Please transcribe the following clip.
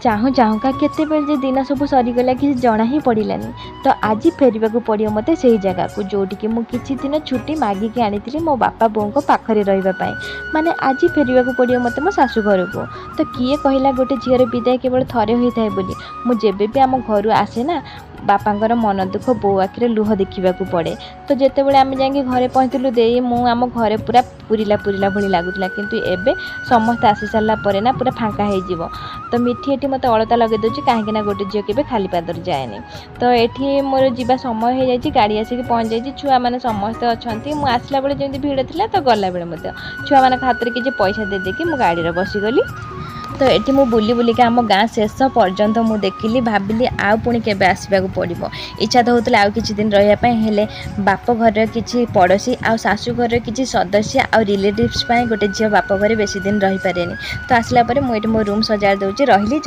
चाहूँ चाहूँका केतेबेले जे दिन सब सरीगला कि जना ही पड़ानी। तो आज फेरवा पड़ो मत से जगह को जोटिकी मुझे किसी दिन छुट्टी मागिकी आनी मो बापा बों पाखे रही माने आज फेरवा पड़ो मत मो शाशु घर को। तो किए कहला गोटे झीर विदाय केवल थरे होता है बोली मुझे भी आम घर आसे ना बापांकर मन दुख बो आखिरे लुह देखा पड़े। तो जितेबाला आम जा घरे पहुँचलु दे आम घरे पूरा पूरीला पूरीला भली लगुला किंतु एबे समस्त आसी सारा पर ना पूरा फांका हो। तो मिठी एटी मत अलता लगे दूसरी कहीं गोटे झील के खाली पादर जाएनि। तो ये मोर जीवा समय हो जाए गाड़ी आसिक पहुँच जाए छुआ मैंने समस्ते अच्छा मुझे आसला बेले जमी भिड़ था तो गला बेले छुआ मान हाथ में किसी पैसा दे देकी मु गाड़ी बसीगली। तो ये मुझे बुली बुलिका आम गाँ शेष पर्यंत मुझे देखिली भाविली आउ पुणी के आसवाक पड़ो। इच्छा तो होता आउ किछि दिन रही हेले बाप घर किसी पड़ोशी आ शाशु घर किसी सदस्य आ रिलेटिव्स गोटे झील बाप घर बेसी दिन रही पारे। तो आसला मुझे मो रूम सजा दूसरी रही।